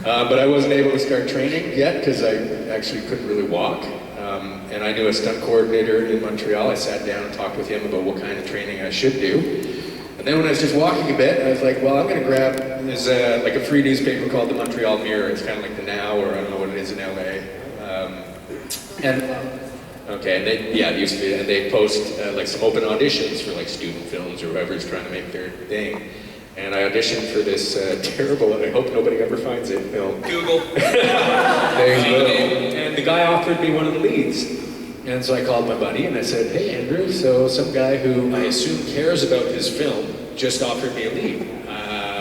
But I wasn't able to start training yet because I actually couldn't really walk. And I knew a stunt coordinator in Montreal. I sat down and talked with him about what kind of training I should do. And then when I was just walking a bit, I was like, well, I'm going to grab, there's like a free newspaper called the Montreal Mirror. It's kind of like the Now, or I don't know what it is in LA. Okay, and they, yeah, it used to be, and they post like some open auditions for like student films or whoever's trying to make their thing. And I auditioned for this terrible, I hope nobody ever finds it, film.
Google.
There you go. And the guy offered me one of the leads. And so I called my buddy and I said, hey Andrew, so some guy who I assume cares about his film just offered me a lead.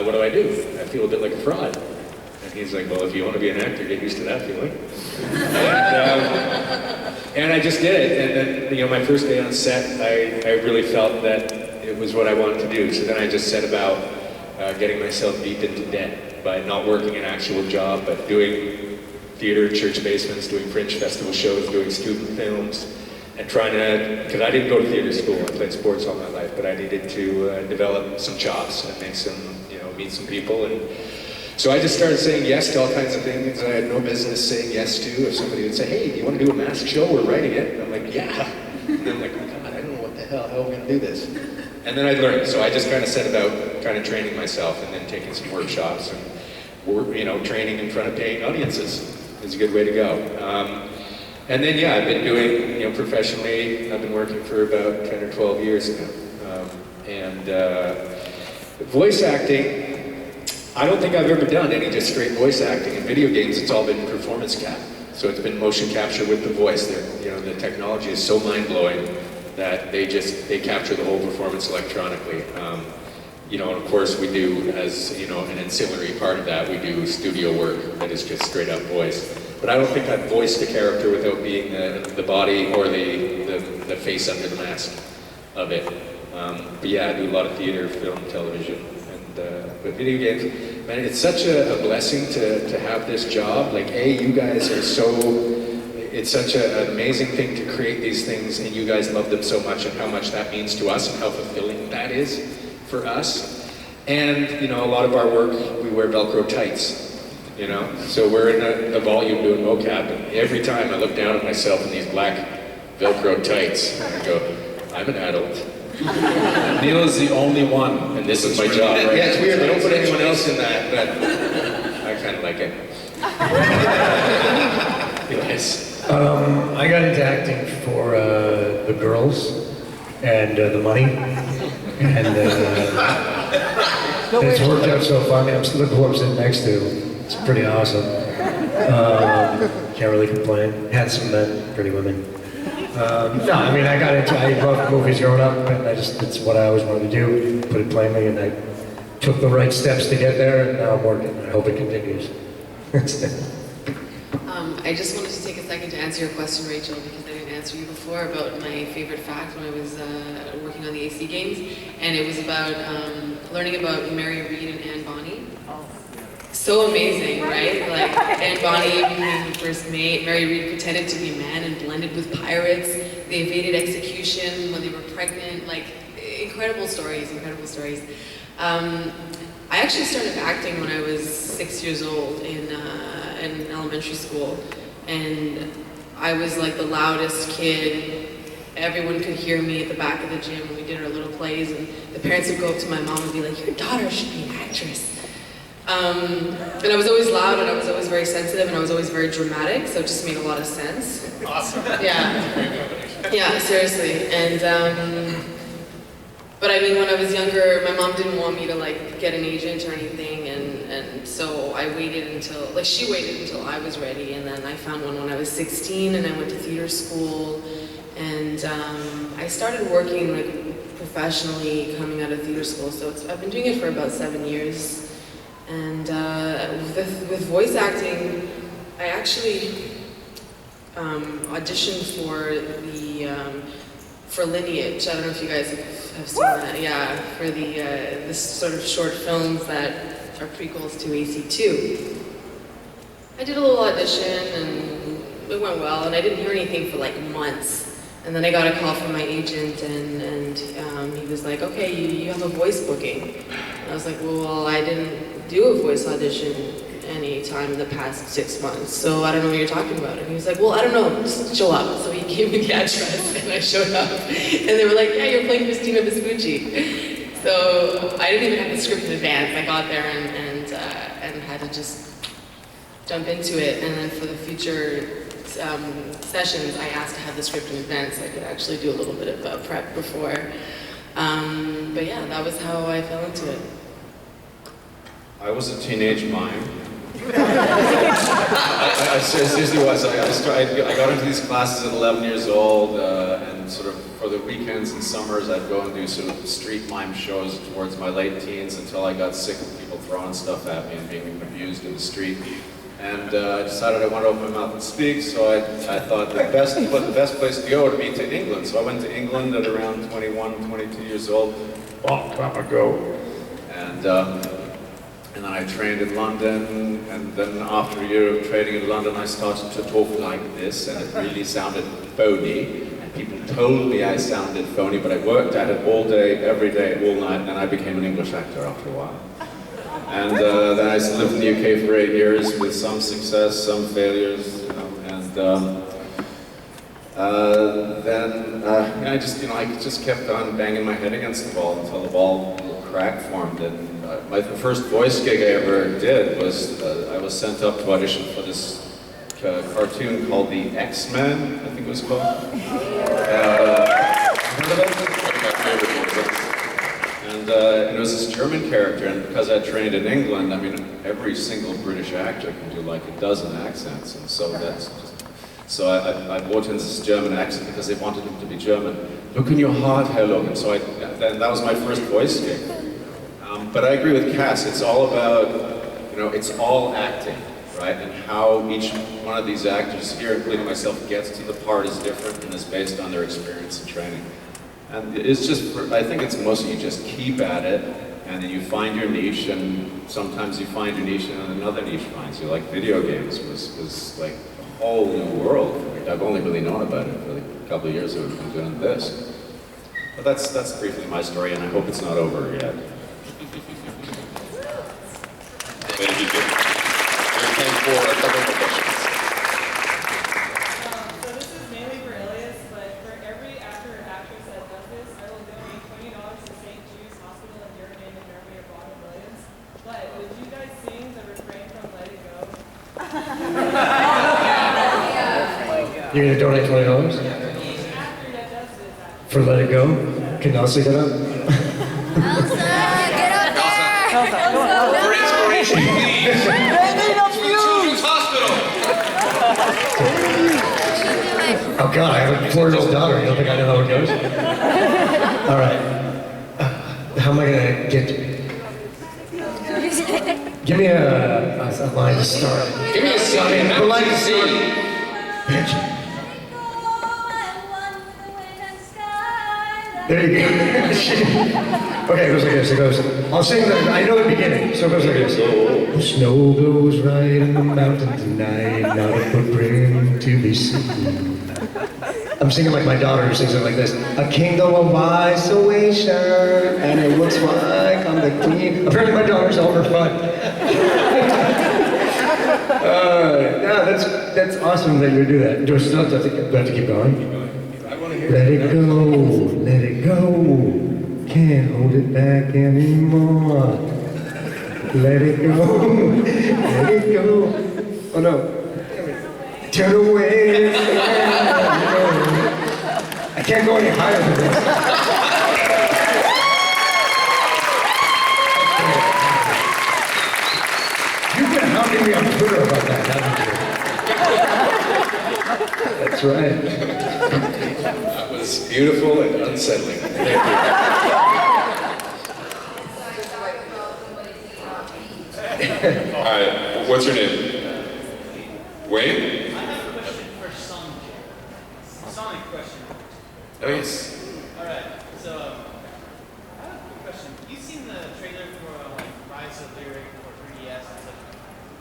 What do I do? I feel a bit like a fraud. And he's like, well, if you want to be an actor, get used to that feeling. And I just did it. And then, my first day on set, I really felt that it was what I wanted to do. So then I just set about getting myself deep into debt by not working an actual job, but doing theater, church basements, doing Fringe Festival shows, doing student films, and trying to, because I didn't go to theater school, I played sports all my life, but I needed to develop some chops and make some, meet some people. And so I just started saying yes to all kinds of things I had no business saying yes to. If somebody would say, hey, do you want to do a masked show? We're writing it. And I'm like, yeah. And I'm like, oh God, I don't know what the hell, how am I going to do this? And then I learned. So I just kind of set about kind of training myself and then taking some workshops and, training in front of paying audiences is a good way to go. And then, yeah, I've been doing, professionally, I've been working for about 10 or 12 years now. Voice acting, I don't think I've ever done any just straight voice acting. In video games, it's all been performance cap. So it's been motion capture with the voice. The technology is so mind-blowing that they capture the whole performance electronically. And of course we do, as an ancillary part of that, we do studio work that is just straight up voice. But I don't think I've voiced a character without being the body or the face under the mask of it. But yeah, I do a lot of theater, film, television, and but video games. Man, it's such a blessing to have this job. Like, you guys are it's such an amazing thing to create these things, and you guys love them so much, and how much that means to us, and how fulfilling that is for us. And, a lot of our work, we wear Velcro tights, So we're in a volume doing mocap, and every time I look down at myself in these black Velcro tights, and I go, I'm an adult.
Neil is the only one.
And this is my job, right? Yeah, it's weird. They don't put anyone else in that, but I kind of like it. Yes.
I got into acting for the girls and the money, and it's worked out so far. I mean, look who I'm sitting next to. It's pretty awesome. Can't really complain. Handsome men, pretty women. No, I mean, I loved movies growing up, and it's what I always wanted to do, put it plainly, and I took the right steps to get there, and now I'm working. I hope it continues.
I just wanted to take a second to answer your question, Rachel, because I didn't answer you before about my favorite fact when I was working on the AC games, and it was about learning about Mary Read and Anne Bonny. So amazing, right? Like, Anne Bonny became the first mate, Mary Read pretended to be a man and blended with pirates, they evaded execution when they were pregnant, like, incredible stories, incredible stories. I actually started acting when I was 6 years old in elementary school, and I was like the loudest kid. Everyone could hear me at the back of the gym when we did our little plays, and the parents would go up to my mom and be like, your daughter should be an actress. And I was always loud, and I was always very sensitive, and I was always very dramatic, so it just made a lot of sense.
Awesome.
Yeah, seriously. And but I mean, when I was younger, my mom didn't want me to like get an agent or anything, and so I waited until, she waited until I was ready, and then I found one when I was 16, and I went to theater school, and I started working like professionally coming out of theater school, so I've been doing it for about 7 years. And with voice acting, I actually auditioned for Lineage. I don't know if you guys have seen that. Yeah, for this sort of short films that are prequels to AC2. I did a little audition and it went well, and I didn't hear anything for like months. And then I got a call from my agent, and he was like, okay, you have a voice booking. And I was like, well, I didn't do a voice audition any time in the past 6 months, so I don't know what you're talking about. And he was like, well, I don't know, just show up. So he gave me the address, and I showed up. And they were like, yeah, you're playing Christina Vespucci. So I didn't even have the script in advance. I got there and had to just jump into it. And then for the future sessions, I asked to have the script in advance so I could actually do a little bit of prep before. But yeah, that was how I fell into it.
I was a teenage mime. I seriously was. I got into these classes at 11 years old, and sort of for the weekends and summers, I'd go and do sort of street mime shows towards my late teens until I got sick of people throwing stuff at me and being abused in the street. And I decided I wanted to open my mouth and speak, so I thought the best place to go would be to England. So I went to England at around 21, 22 years old, long time ago. And then I trained in London, and then after a year of training in London, I started to talk like this, and it really sounded phony. And people told me I sounded phony, but I worked at it all day, every day, all night, and I became an English actor after a while. And then I lived in the UK for 8 years with some success, some failures, you know, and then I just kept on banging my head against the wall until the wall crack formed. And my first voice gig I ever did was I was sent up to audition for this cartoon called the X-Men, I think it was called. And it was this German character, and because I trained in England, I mean, every single British actor can do like a dozen accents, and so that's just, so I brought in this German accent because they wanted him to be German. Look in your heart, Herr Logan. So then that was my first voice gig. But I agree with Cass, it's all about, you know, it's all acting, right? And how each one of these actors here, including myself, gets to the part is different and is based on their experience and training. And it's just, I think it's mostly you just keep at it, and then you find your niche, and sometimes you find your niche and then another niche finds you. Like video games was like a whole new world for me. I've only really known about it for like a couple of years that we've been doing this. But that's briefly my story, and I hope it's not over yet.
Thank you. There's time for a couple more questions.
So this is mainly for Elias, but for every actor or actress that does this, I will donate $20 to St. Jude's Hospital in your name and memory of Robin Williams. But would you guys sing the refrain from Let It Go?
You're gonna donate $20? For Let It Go? Can Elsa get up?
For inspiration, please. To Children's Hospital.
Oh God, I have a 4-year-old daughter. You don't think I know how it goes? All right. How am I gonna get to? Give me a line to start.
Give me a scene.
A line to start. Bitch. There you go. Okay, it goes like this. It goes. I'll sing the. I know the beginning, so it goes like this. The snow glows right in the mountain tonight, not a footprint to be seen. I'm singing like my daughter who sings it like this. A kingdom of isolation, and it looks like I'm the queen. Apparently my daughter's all her fun. No, that's awesome that you do that. Do I still have to keep going? Let it go, let it go. Can't hold it back anymore. Let it go, let it go. Oh no. Turn away. I can't go any higher than this. You've been hounding me on Twitter about that, haven't you? That's right.
That was beautiful and unsettling. Thank you.
All right, what's your name? Wayne?
I have a question for Sonic question.
Oh, yes.
Alright, so I have a quick question. You've seen the trailer for like Rise of Lyric or 3DS and stuff.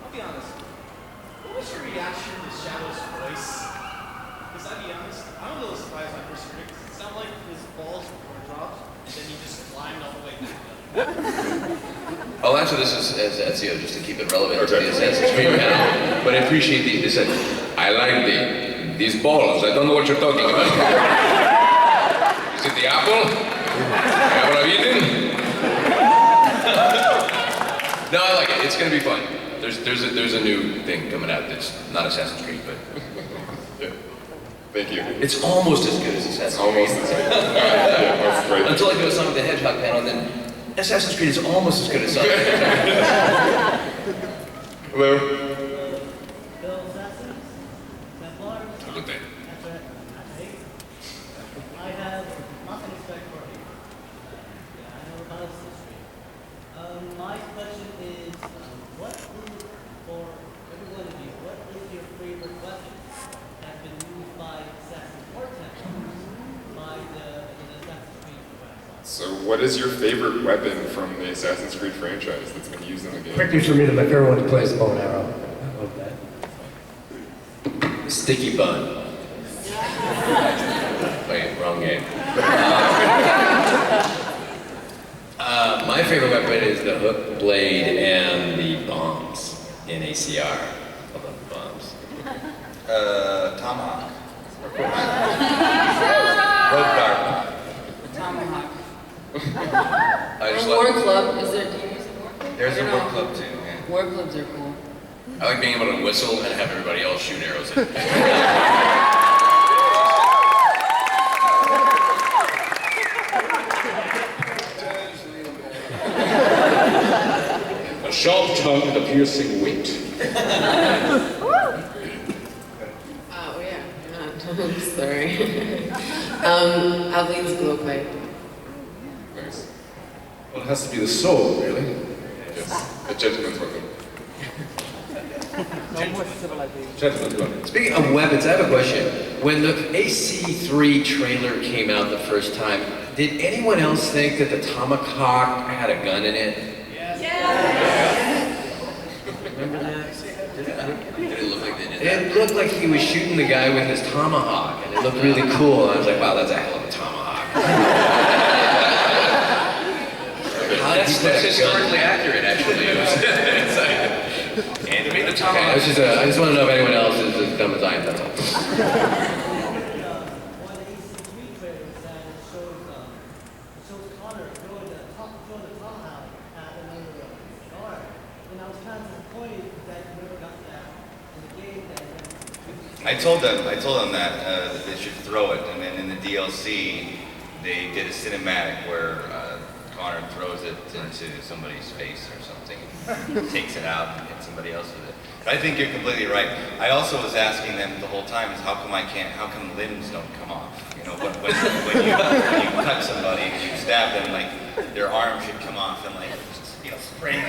I'll be honest. What was your reaction to Shadow's voice? Because because I'll be honest, I'm a little surprised by first critic. It sounded like his balls were dropped, and then he just climbed all the way back up.
I'll answer this as Ezio, just to keep it relevant to the Assassin's Creed panel. But I appreciate they said, I like these balls. I don't know what you're talking about. Is it the apple? The apple I've eaten? No, I like it. It's gonna be fun. There's a new thing coming out that's not Assassin's Creed, but
yeah. Thank you.
It's almost as good as Assassin's Creed.
Almost as good. Yeah, that's great.
Until I go to Sonic the Hedgehog panel, and then Assassin's Creed is almost as good as Sonic the Hedgehog.
Hello.
Bill Assassins, Templars.
Good day.
I have nothing to respect for you. I know about history. My question is, what is, for every one of you, what is your favorite weapon that's been used by Assassins or Templars by the Assassin's Creed franchise?
So what is your favorite weapon from the Assassin's Creed franchise that's been used in the game?
Quick news for me that my favorite one to play is bow and arrow. I love that.
Sticky bun. Wait, wrong game. My favorite weapon is the hook blade and the bombs in ACR. I love the bombs.
Tomahawk. Rope dart.
Tomahawk.
I just
Or War
like,
Club, is there, do you use a War Club?
There's
I
a
don't
War
know.
Club too, yeah.
War Clubs are cool.
I like being able to whistle and have everybody else shoot arrows at me.
A sharp tongue and a piercing wit.
Oh, yeah, you're not. I'm sorry. Aveline's glow pipe.
Nice.
Well, it has to be the sword, really.
Yes. The gentleman's weapon.
Gentleman's weapon.
Speaking of weapons, I have a question. When the AC3 trailer came out the first time, did anyone else think that the Tomahawk had a gun in it? Remember that?
Did it look like they did that?
It looked like he was shooting the guy with his tomahawk, and it looked really cool. And I was like, wow, that's a hell of a tomahawk. How did he put
That's
a
historically
gun?
accurate, actually. It was, it's like, animate the
Okay,
tomahawk.
I just want to know if anyone else is as dumb as I am, that's all.
One of the AC3 trailers that it shows Connor throwing the tomahawk at another guard. And I was kind of disappointed that you never got that in the game.
I told them that they should throw it, and then in the DLC, they did a cinematic where Connor throws it into somebody's face or something, and takes it out and hits somebody else with it. But I think you're completely right. I also was asking them the whole time is how come limbs don't come off? You know, when you cut somebody and you stab them, like their arm should come off and like, you know, spring.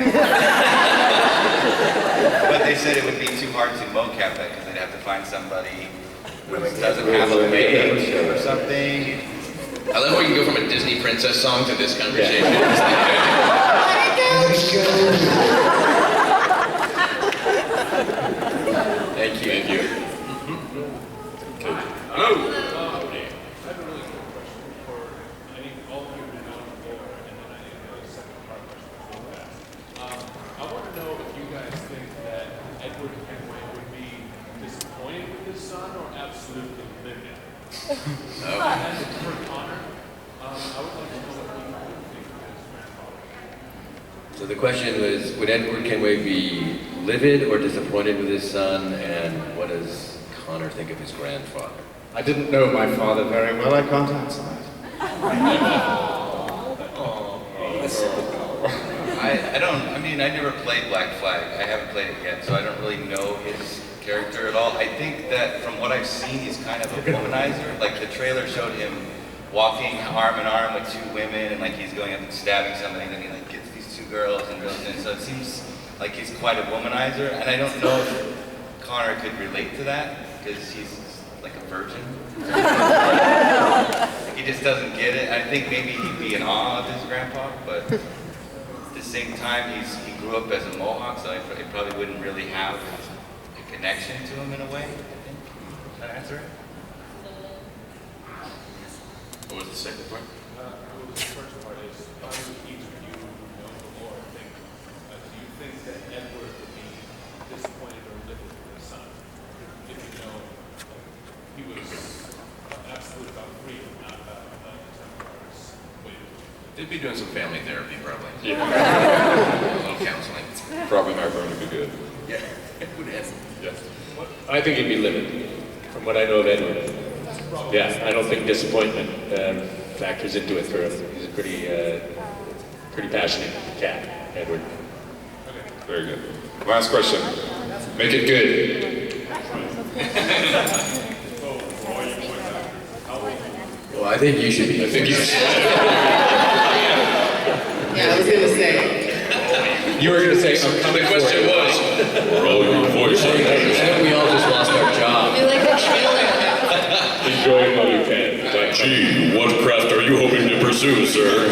But they said it would be too hard to mocap that because they'd have to find somebody who doesn't have a mage or something.
I love how you can go from a Disney princess song to this conversation.
Thank you.
Thank you.
I have a really quick question for all of you who know the floor, and then I think a second part question for that. I want to know if you guys think that Edward Kenway would be disappointed with his son or absolutely livid. And for Connor, I would like to know what he would think of his grandfather.
So the question was, would Edward Kenway be livid or disappointed with his son, and what does Connor think of his grandfather?
I didn't know my father very well. I can't answer that.
I mean, I never played Black Flag. I haven't played it yet, so I don't really know his character at all. I think that from what I've seen, he's kind of a womanizer. Like the trailer showed him walking arm in arm with two women, and like he's going up and stabbing somebody, and then he like gets these two girls and goes in. So it seems like he's quite a womanizer, and I don't know if Connor could relate to that because he's like a virgin. He just doesn't get it. I think maybe he'd be in awe of his grandpa, but at the same time, he grew up as a Mohawk, so he probably wouldn't really have a connection to him in a way. I think. Does that answer it?
What was the second part?
The first part is, how do each of you know the lore think? Do you think that Edward would be disappointed or livid with his son? If you know he was absolutely about freedom, not about Templars.
They'd be doing some family therapy, probably.
Yeah.
A little counseling.
Probably not going to be good.
Yeah, it would have.
Yeah.
I think he'd be livid, from what I know of Edward. Yeah, I don't think disappointment factors into it for him. He's a pretty passionate cat, Edward.
Very good. Last question. Make it good.
Well, I think you should be.
I think you should.
Yeah, I was gonna say.
You were going to say, I'm coming.
The question was,
roll your voice.
I think we all just lost our job.
You like the trailer?
Enjoy it while you can.
Gee, what craft are you hoping to pursue, sir?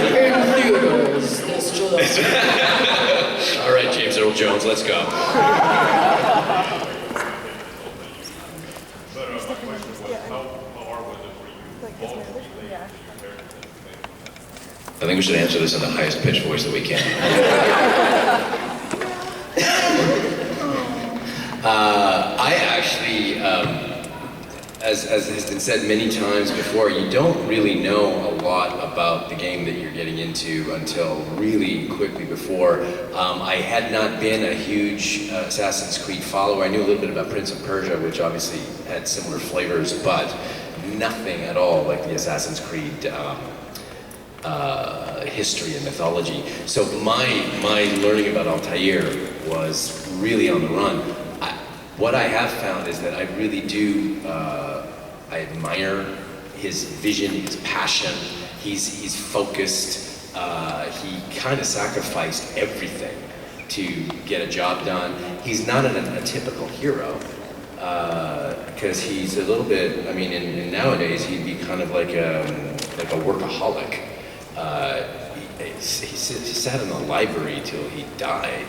All right, James Earl Jones, let's go.
But my question was, how hard was it for you all to relate to your character?
I think we should answer this in the highest pitched voice that we can.
I actually, as has been said many times before, you don't really know a lot about the game that you're getting into until really quickly before. I had not been a huge Assassin's Creed follower. I knew a little bit about Prince of Persia, which obviously had similar flavors, but nothing at all like the Assassin's Creed history and mythology. So my learning about Altair was really on the run. What I have found is that I really do, I admire his vision, his passion. He's focused. He kind of sacrificed everything to get a job done. He's not a typical hero, because he's a little bit, I mean, in nowadays he'd be kind of like a workaholic. He sat in the library till he died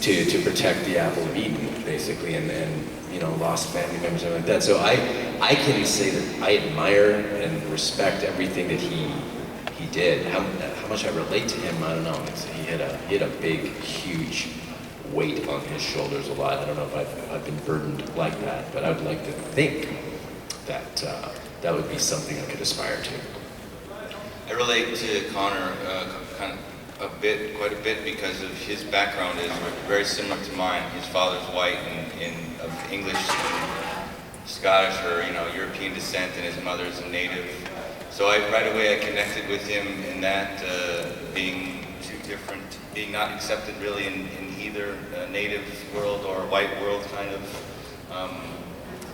to protect the Apple of Eden, basically, and you know, lost family members and like that. So I can say that I admire and respect everything that he did. How much I relate to him, I don't know. He had a big, huge weight on his shoulders a lot. I don't know if I've been burdened like that, but I would like to think that that would be something I could aspire to.
I relate to Connor kind of quite a bit, because of his background is very similar to mine. His father's white and of English and Scottish or European descent, and his mother's a native. So right away I connected with him in that being two different, being not accepted really in either native world or white world, kind of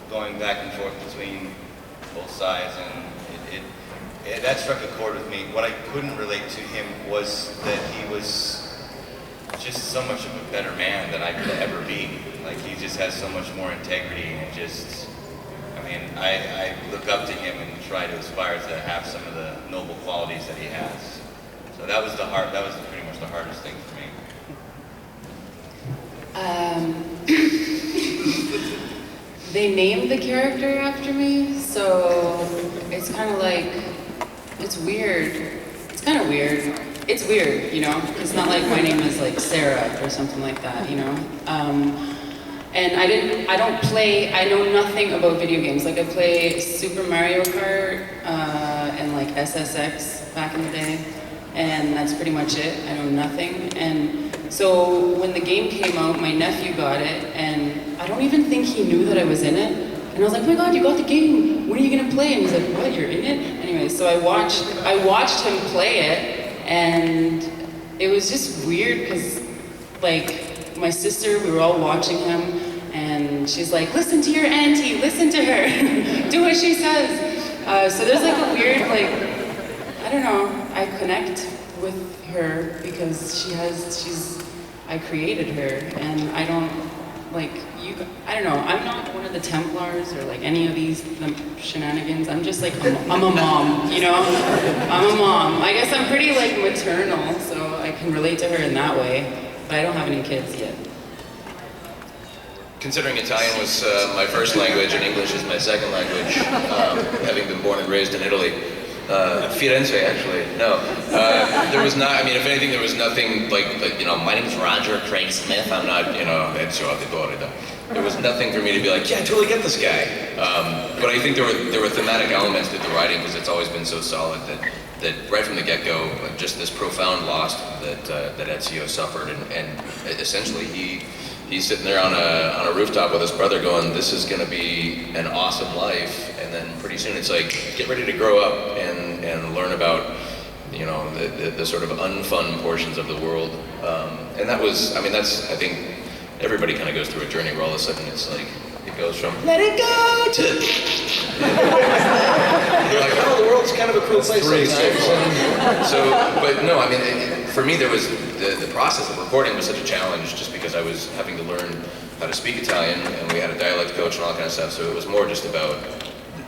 going back and forth between both sides, and that struck a chord with me. What I couldn't relate to him was that he was just so much of a better man than I could ever be. Like, he just has so much more integrity, and just, I mean, I look up to him and try to aspire to have some of the noble qualities that he has. So that was pretty much the hardest thing for me.
They named the character after me, so it's kind of like, it's weird. It's kind of weird. It's weird, you know? It's not like my name is like Sarah or something like that, you know? And I know nothing about video games. Like, I play Super Mario Kart and like SSX back in the day, and that's pretty much it. I know nothing. And so when the game came out, my nephew got it, and I don't even think he knew that I was in it. And I was like, oh my God, you got the game. When are you gonna play? And he's like, what, you're in it? Anyway, so I watched him play it, and it was just weird because, like, my sister, we were all watching him, and she's like, listen to your auntie, listen to her, do what she says. So there's like a weird, like, I don't know, I connect with her because I created her, and I don't, like, I don't know, I'm not one of the Templars or like any of these shenanigans. I'm just like, I'm a mom, you know? I'm a mom. I guess I'm pretty like maternal, so I can relate to her in that way, but I don't have any kids yet.
Considering Italian was my first language and English is my second language, having been born and raised in Italy, Firenze, actually. No, there was not. I mean, if anything, there was nothing like my name is Roger Craig Smith. I'm not Ezio Auditore. There was nothing for me to be like, yeah, I totally get this guy. But I think there were thematic elements to the writing because it's always been so solid that right from the get-go, just this profound loss that Ezio suffered, and essentially he's sitting there on a rooftop with his brother going, this is going to be an awesome life, and then pretty soon it's like, get ready to grow up and learn about, the sort of unfun portions of the world. And that was, I think everybody kind of goes through a journey where all of a sudden it's like, it goes from, let it go, to, you're like, oh, the world's kind of a cool place sometimes. So, but no, for me there was, the process of recording was such a challenge just because I was having to learn how to speak Italian, and we had a dialect coach and all that kind of stuff, so it was more just about,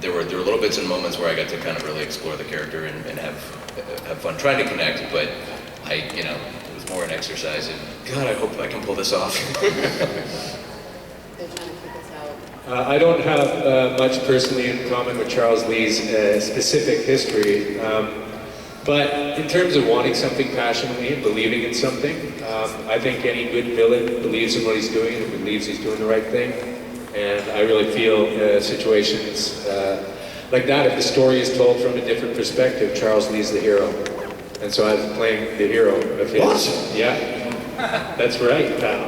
there were little bits and moments where I got to kind of really explore the character and have fun trying to connect, but it was more an exercise in, God, I hope I can pull this off.
I don't have much personally in common with Charles Lee's specific history, but in terms of wanting something passionately and believing in something, I think any good villain believes in what he's doing and believes he's doing the right thing. And I really feel situations like that, if the story is told from a different perspective, Charles Lee's the hero. And so I was playing the hero of his. What? Yeah, that's right, pal.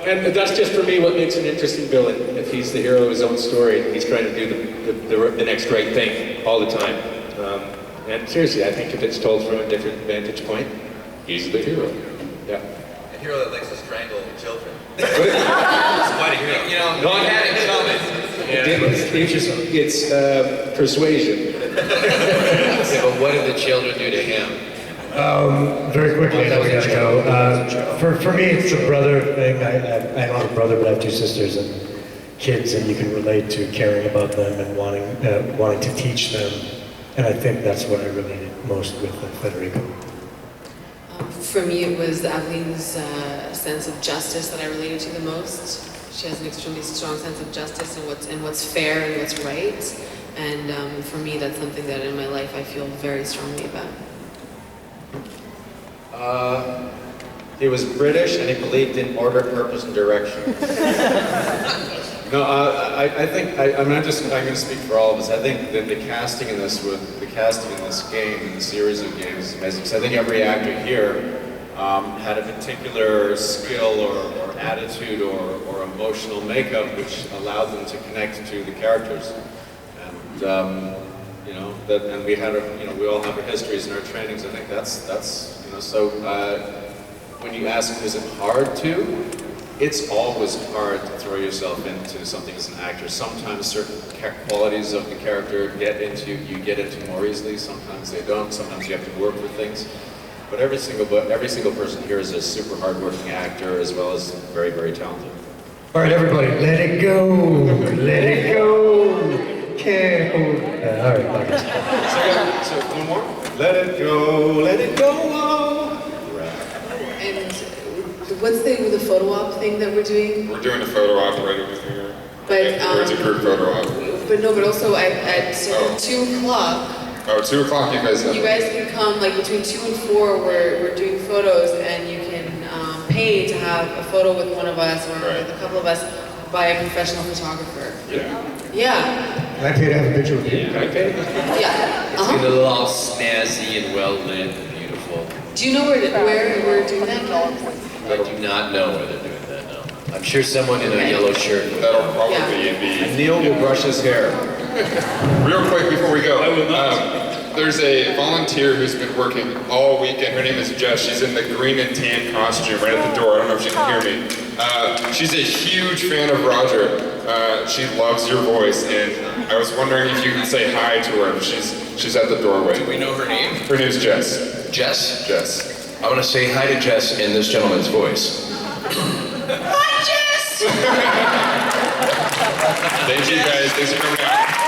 And that's just for me what makes an interesting villain. If he's the hero of his own story, he's trying to do the next right thing all the time. And seriously, I think if it's told from a different vantage point, he's the hero. Yeah.
A hero that likes to strangle children. It's quite a hero. No, I had it coming.
It's persuasion.
Yeah, but what did the children do to him?
Very quickly, I know we gotta go. For me, it's a brother thing. I don't have a brother, but I have two sisters and kids, and you can relate to caring about them and wanting to teach them. And I think that's what I related most with Federico.
For me, it was Aveline's sense of justice that I related to the most. She has an extremely strong sense of justice and what's fair and what's right. And for me, that's something that in my life I feel very strongly about.
He was British and he believed in order, purpose, and direction. No, I think I'm going to speak for all of us. I think that the casting in this game, in the series of games, is amazing. So I think every actor here had a particular skill or attitude or emotional makeup which allowed them to connect to the characters. And and we had we all have our histories and our trainings. I think that's so. When you ask, is it hard to? It's always hard to throw yourself into something as an actor. Sometimes certain qualities of the character you get into more easily. Sometimes they don't. Sometimes you have to work with things. But every single person here is a super hardworking actor as well as very, very talented.
All right, everybody, let it go, let it go. Can't hold it. All right, bye guys.
So one more. Let it go, let it go.
And what's the photo op thing that we're doing?
We're doing a photo op right over here.
But
it's a group photo op.
But also at 2 o'clock.
Oh, 2 o'clock, you guys.
You guys can come between 2 and 4. We're doing photos, and you can pay to have a photo with one of us or with a couple of us by a professional photographer.
Yeah.
Yeah.
Can I pay to have a picture with you?
Can I pay?
Yeah.
It's gonna look all snazzy and well lit and beautiful.
Do you know where we're doing that?
I do not know where they're doing that now. I'm sure someone in a yellow shirt.
That'll probably be in the...
Neil will brush his hair.
Real quick before we go, there's a volunteer who's been working all weekend. Her name is Jess. She's in the green and tan costume right at the door. I don't know if she can hear me. She's a huge fan of Roger. She loves your voice, and I was wondering if you could say hi to her. She's at the doorway.
Do we know her name?
Her name's Jess.
Jess?
Jess.
I want to say hi to Jess in this gentleman's voice.
Hi, Jess!
Thank you guys. Thanks for coming out.